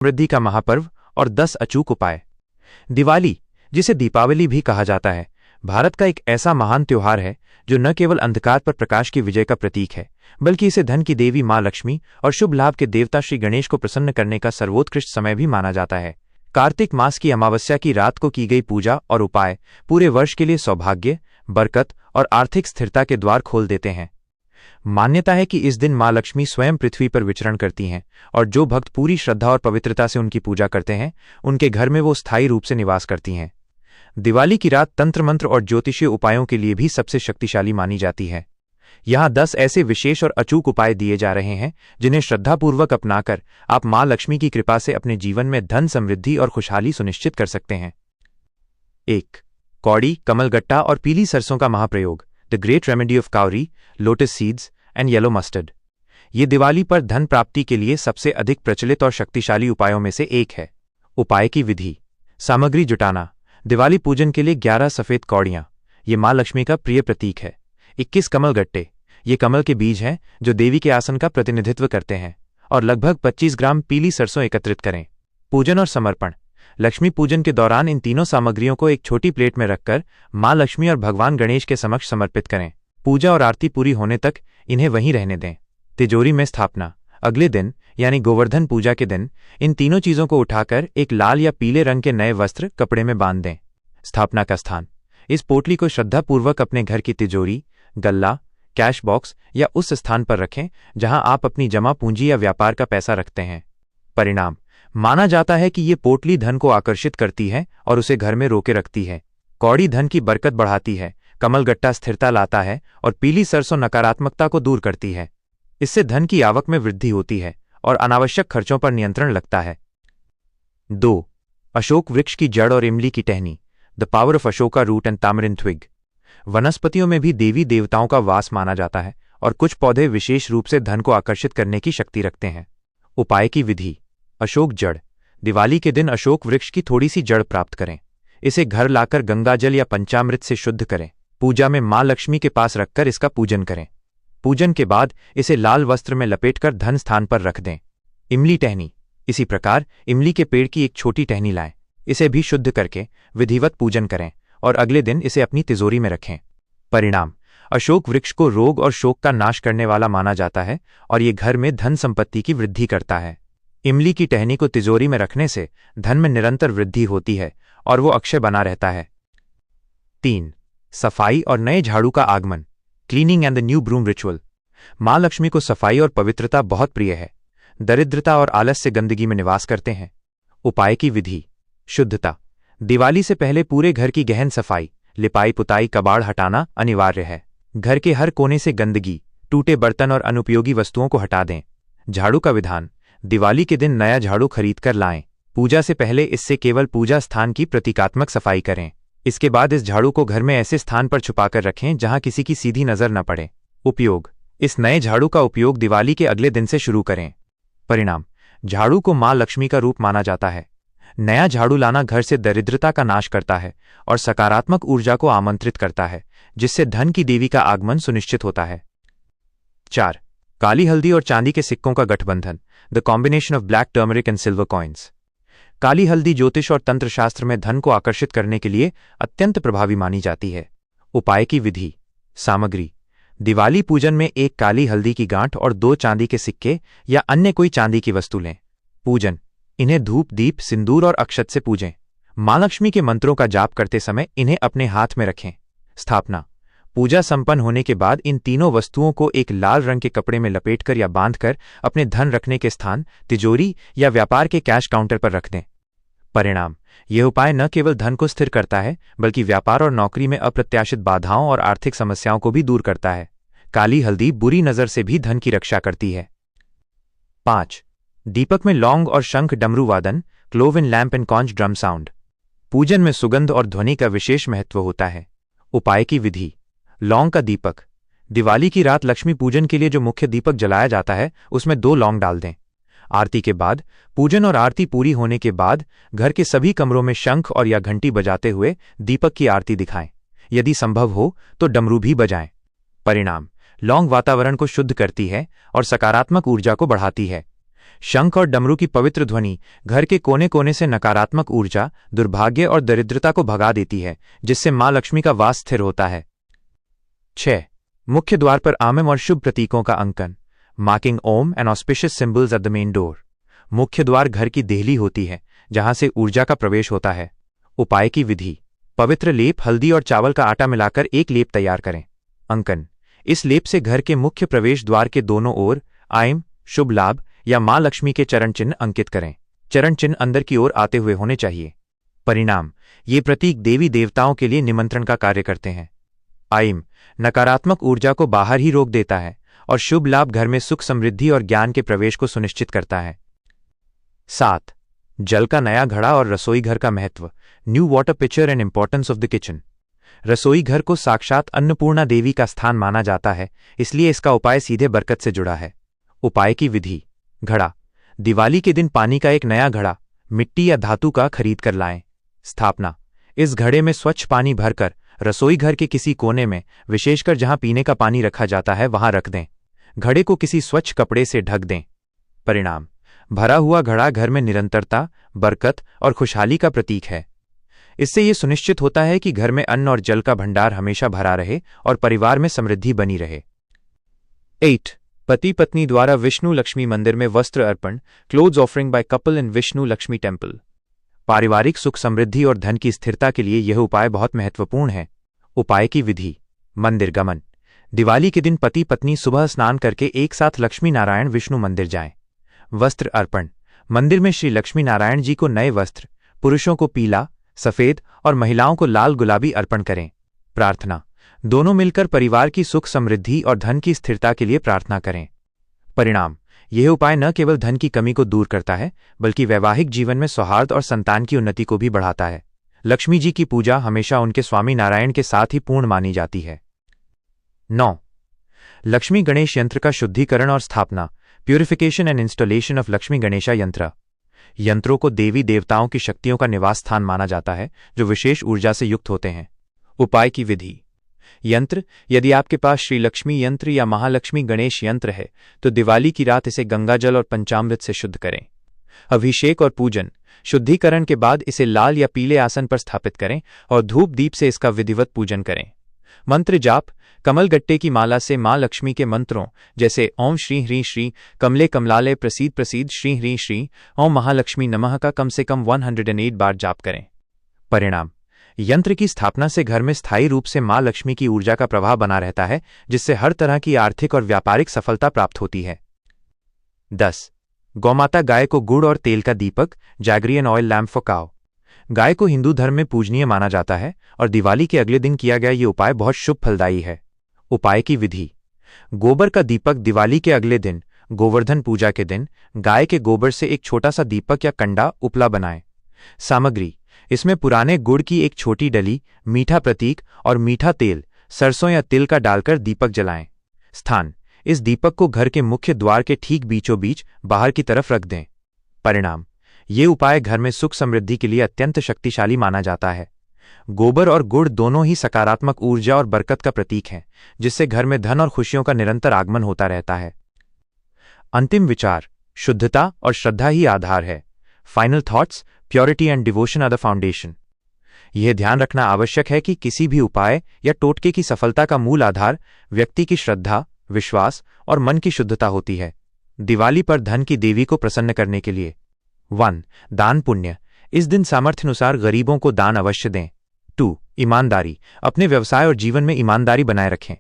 समृद्धि का महापर्व और 10 अचूक उपाय। दिवाली, जिसे दीपावली भी कहा जाता है, भारत का एक ऐसा महान त्योहार है जो न केवल अंधकार पर प्रकाश की विजय का प्रतीक है, बल्कि इसे धन की देवी मां लक्ष्मी और शुभ लाभ के देवता श्री गणेश को प्रसन्न करने का सर्वोत्कृष्ट समय भी माना जाता है। कार्तिक मास की अमावस्या की रात को की गई पूजा और उपाय पूरे वर्ष के लिए सौभाग्य, बरकत और आर्थिक स्थिरता के द्वार खोल देते हैं। मान्यता है कि इस दिन मां लक्ष्मी स्वयं पृथ्वी पर विचरण करती हैं और जो भक्त पूरी श्रद्धा और पवित्रता से उनकी पूजा करते हैं, उनके घर में वो स्थायी रूप से निवास करती हैं। दिवाली की रात तंत्र मंत्र और ज्योतिषीय उपायों के लिए भी सबसे शक्तिशाली मानी जाती है। यहाँ 10 ऐसे विशेष और अचूक उपाय दिए जा रहे हैं जिन्हें श्रद्धापूर्वक अपनाकर आप मां लक्ष्मी की कृपा से अपने जीवन में धन, समृद्धि और खुशहाली सुनिश्चित कर सकते हैं। 1. कौड़ी, कमलगट्टा और पीली सरसों का महाप्रयोग। The great remedy of cowrie, lotus seeds and yellow mustard. ये दिवाली पर धन प्राप्ति के लिए सबसे अधिक प्रचलित और शक्तिशाली उपायों में से एक है। उपाय की विधि। सामग्री जुटाना। दिवाली पूजन के लिए 11 सफेद कौड़ियां, ये मां लक्ष्मी का प्रिय प्रतीक है। 21 कमलगट्टे, ये कमल के बीज हैं जो देवी के आसन का प्रतिनिधित्व करते हैं। और लगभग 25 ग्राम पीली सरसों एकत्रित करें। पूजन और समर्पण। लक्ष्मी पूजन के दौरान इन तीनों सामग्रियों को एक छोटी प्लेट में रखकर मां लक्ष्मी और भगवान गणेश के समक्ष समर्पित करें। पूजा और आरती पूरी होने तक इन्हें वहीं रहने दें। तिजोरी में स्थापना। अगले दिन यानी गोवर्धन पूजा के दिन इन तीनों चीजों को उठाकर एक लाल या पीले रंग के नए वस्त्र कपड़े में बांध दें। स्थापना का स्थान। इस पोटली को श्रद्धापूर्वक अपने घर की तिजोरी, गल्ला, कैश बॉक्स या उस स्थान पर रखें जहां आप अपनी जमा पूंजी या व्यापार का पैसा रखते हैं। परिणाम। माना जाता है कि ये पोटली धन को आकर्षित करती है और उसे घर में रोके रखती है। कौड़ी धन की बरकत बढ़ाती है, कमलगट्टा स्थिरता लाता है और पीली सरसों नकारात्मकता को दूर करती है। इससे धन की आवक में वृद्धि होती है और अनावश्यक खर्चों पर नियंत्रण लगता है। 2. अशोक वृक्ष की जड़ और इमली की टहनी। The power of Ashoka root and tamarind twig. वनस्पतियों में भी देवी देवताओं का वास माना जाता है और कुछ पौधे विशेष रूप से धन को आकर्षित करने की शक्ति रखते हैं। उपाय की विधि। अशोक जड़। दिवाली के दिन अशोक वृक्ष की थोड़ी सी जड़ प्राप्त करें। इसे घर लाकर गंगाजल या पंचामृत से शुद्ध करें। पूजा में मां लक्ष्मी के पास रखकर इसका पूजन करें। पूजन के बाद इसे लाल वस्त्र में लपेटकर धन स्थान पर रख दें। इमली टहनी। इसी प्रकार इमली के पेड़ की एक छोटी टहनी लाएं। इसे भी शुद्ध करके विधिवत पूजन करें और अगले दिन इसे अपनी तिजोरी में रखें। परिणाम। अशोक वृक्ष को रोग और शोक का नाश करने वाला माना जाता है और ये घर में धन संपत्ति की वृद्धि करता है। इमली की टहनी को तिजोरी में रखने से धन में निरंतर वृद्धि होती है और वो अक्षय बना रहता है। 3. सफाई और नए झाड़ू का आगमन। Cleaning and the new broom ritual. मां लक्ष्मी को सफाई और पवित्रता बहुत प्रिय है। दरिद्रता और आलस्य गंदगी में निवास करते हैं। उपाय की विधि। शुद्धता। दिवाली से पहले पूरे घर की गहन सफाई, लिपाई पुताई, कबाड़ हटाना अनिवार्य है। घर के हर कोने से गंदगी, टूटे बर्तन और अनुपयोगी वस्तुओं को हटा दें। झाड़ू का विधान। दिवाली के दिन नया झाड़ू खरीदकर लाएं। पूजा से पहले इससे केवल पूजा स्थान की प्रतीकात्मक सफाई करें। इसके बाद इस झाड़ू को घर में ऐसे स्थान पर छुपाकर रखें जहां किसी की सीधी नजर न पड़े। उपयोग। इस नए झाड़ू का उपयोग दिवाली के अगले दिन से शुरू करें। परिणाम। झाड़ू को मां लक्ष्मी का रूप माना जाता है। नया झाड़ू लाना घर से दरिद्रता का नाश करता है और सकारात्मक ऊर्जा को आमंत्रित करता है, जिससे धन की देवी का आगमन सुनिश्चित होता है। 4. काली हल्दी और चांदी के सिक्कों का गठबंधन। The combination of black turmeric and silver coins. काली हल्दी ज्योतिष और तंत्र शास्त्र में धन को आकर्षित करने के लिए अत्यंत प्रभावी मानी जाती है। उपाय की विधि। सामग्री। दिवाली पूजन में 1 काली हल्दी की गांठ और 2 चांदी के सिक्के या अन्य कोई चांदी की वस्तु लें। पूजन। इन्हें धूप, दीप, सिंदूर और अक्षत से पूजें। मां लक्ष्मी के मंत्रों का जाप करते समय इन्हें अपने हाथ में रखें। स्थापना। पूजा संपन्न होने के बाद इन तीनों वस्तुओं को एक लाल रंग के कपड़े में लपेटकर या बांधकर अपने धन रखने के स्थान, तिजोरी या व्यापार के कैश काउंटर पर रख दें। परिणाम। यह उपाय न केवल धन को स्थिर करता है, बल्कि व्यापार और नौकरी में अप्रत्याशित बाधाओं और आर्थिक समस्याओं को भी दूर करता है। काली हल्दी बुरी नजर से भी धन की रक्षा करती है। 5. दीपक में लौंग और शंख डमरू वादन। Clove in lamp and conch drum sound. पूजन में सुगंध और ध्वनि का विशेष महत्व होता है। उपाय की विधि। लौंग का दीपक। दिवाली की रात लक्ष्मी पूजन के लिए जो मुख्य दीपक जलाया जाता है, उसमें 2 लौंग डाल दें। आरती के बाद, पूजन और आरती पूरी होने के बाद घर के सभी कमरों में शंख और या घंटी बजाते हुए दीपक की आरती दिखाएं। यदि संभव हो तो डमरू भी बजाएं। परिणाम। लौंग वातावरण को शुद्ध करती है और सकारात्मक ऊर्जा को बढ़ाती है। शंख और डमरू की पवित्र ध्वनि घर के कोने कोने से नकारात्मक ऊर्जा, दुर्भाग्य और दरिद्रता को भगा देती है, जिससे मां लक्ष्मी का वास स्थिर होता है। 6. मुख्य द्वार पर आमिम और शुभ प्रतीकों का अंकन। Marking ohm and auspicious symbols at the main door. मुख्य द्वार घर की देहली होती है, जहां से ऊर्जा का प्रवेश होता है। उपाय की विधि: पवित्र लेप, हल्दी और चावल का आटा मिलाकर एक लेप तैयार करें। अंकन: इस लेप से घर के मुख्य प्रवेश द्वार के दोनों ओर आइम, शुभ लाभ या मां लक्ष्मी के चरण चिन्ह अंकित करें। चरण चिन्ह अंदर की ओर आते हुए होने चाहिए। परिणाम: ये प्रतीक देवी देवताओं के लिए निमंत्रण का कार्य करते हैं। आइम नकारात्मक ऊर्जा को बाहर ही रोक देता है और शुभ लाभ घर में सुख, समृद्धि और ज्ञान के प्रवेश को सुनिश्चित करता है। 7. जल का नया घड़ा और रसोई घर का महत्व। New water pitcher and importance of the kitchen. रसोई घर को साक्षात अन्नपूर्णा देवी का स्थान माना जाता है, इसलिए इसका उपाय सीधे बरकत से जुड़ा है। उपाय की विधि: घड़ा: दिवाली के दिन पानी का एक नया घड़ा, मिट्टी या धातु का खरीद कर लाएं। स्थापना: इस घड़े में स्वच्छ पानी भरकर रसोई घर के किसी कोने में, विशेषकर जहां पीने का पानी रखा जाता है, वहां रख दें। घड़े को किसी स्वच्छ कपड़े से ढक दें। परिणाम: भरा हुआ घड़ा घर में निरंतरता, बरकत और खुशहाली का प्रतीक है। इससे यह सुनिश्चित होता है कि घर में अन्न और जल का भंडार हमेशा भरा रहे और परिवार में समृद्धि बनी रहे। 8. पति पत्नी द्वारा विष्णु लक्ष्मी मंदिर में वस्त्र अर्पण। Clothes offering by couple in Vishnu Lakshmi temple. पारिवारिक सुख, समृद्धि और धन की स्थिरता के लिए यह उपाय बहुत महत्वपूर्ण है। उपाय की विधि: मंदिर गमन: दिवाली के दिन पति पत्नी सुबह स्नान करके एक साथ लक्ष्मी नारायण विष्णु मंदिर जाएं। वस्त्र अर्पण: मंदिर में श्री लक्ष्मी नारायण जी को नए वस्त्र, पुरुषों को पीला, सफेद और महिलाओं को लाल गुलाबी अर्पण करें। प्रार्थना: दोनों मिलकर परिवार की सुख, समृद्धि और धन की स्थिरता के लिए प्रार्थना करें। परिणाम: यह उपाय न केवल धन की कमी को दूर करता है, बल्कि वैवाहिक जीवन में सौहार्द और संतान की उन्नति को भी बढ़ाता है। लक्ष्मी जी की पूजा हमेशा उनके स्वामी नारायण के साथ ही पूर्ण मानी जाती है। 9. लक्ष्मी गणेश यंत्र का शुद्धिकरण और स्थापना। Purification and installation of Lakshmi Ganesha यंत्र। यंत्रों को देवी देवताओं की शक्तियों का निवास स्थान माना जाता है, जो विशेष ऊर्जा से युक्त होते हैं। उपाय की विधि: यंत्र: यदि आपके पास श्री लक्ष्मी यंत्र या महालक्ष्मी गणेश यंत्र है, तो दिवाली की रात इसे गंगाजल और पंचामृत से शुद्ध करें। अभिषेक और पूजन: शुद्धिकरण के बाद इसे लाल या पीले आसन पर स्थापित करें और धूप दीप से इसका विधिवत पूजन करें। मंत्र जाप: कमलगट्टे की माला से मां लक्ष्मी के मंत्रों जैसे ओम श्री ह्रीं श्री कमले कमलालय प्रसीद प्रसीद श्री ह्रीं श्री ओम महालक्ष्मी नमः का कम से कम 108 बार जाप करें। परिणाम: यंत्र की स्थापना से घर में स्थायी रूप से मां लक्ष्मी की ऊर्जा का प्रवाह बना रहता है, जिससे हर तरह की आर्थिक और व्यापारिक सफलता प्राप्त होती है। 10. गौमाता गाय को गुड़ और तेल का दीपक। जैगरियन ऑयल लैम्प फॉर काउ। गाय को हिंदू धर्म में पूजनीय माना जाता है और दिवाली के अगले दिन किया गया ये उपाय बहुत शुभ फलदायी है। उपाय की विधि: गोबर का दीपक। दिवाली के अगले दिन, गोवर्धन पूजा के दिन, गाय के गोबर से एक छोटा सा दीपक या कंडा उपला बनाएं। सामग्री: इसमें पुराने गुड़ की एक छोटी डली, मीठा प्रतीक और मीठा तेल, सरसों या तिल का डालकर दीपक जलाएं। स्थान: इस दीपक को घर के मुख्य द्वार के ठीक बीचों बीच बाहर की तरफ रख दें। परिणाम: ये उपाय घर में सुख, समृद्धि के लिए अत्यंत शक्तिशाली माना जाता है। गोबर और गुड़ दोनों ही सकारात्मक ऊर्जा और बरकत का प्रतीक हैं, जिससे घर में धन और खुशियों का निरंतर आगमन होता रहता है। अंतिम विचार: शुद्धता और श्रद्धा ही आधार है। Final thoughts: purity and devotion are the foundation. यह ध्यान रखना आवश्यक है कि किसी भी उपाय या टोटके की सफलता का मूल आधार व्यक्ति की श्रद्धा, विश्वास और मन की शुद्धता होती है। दिवाली पर धन की देवी को प्रसन्न करने के लिए 1. दान पुण्य: इस दिन सामर्थ्यानुसार गरीबों को दान अवश्य दें। 2. ईमानदारी: अपने व्यवसाय और जीवन में ईमानदारी बनाए रखें।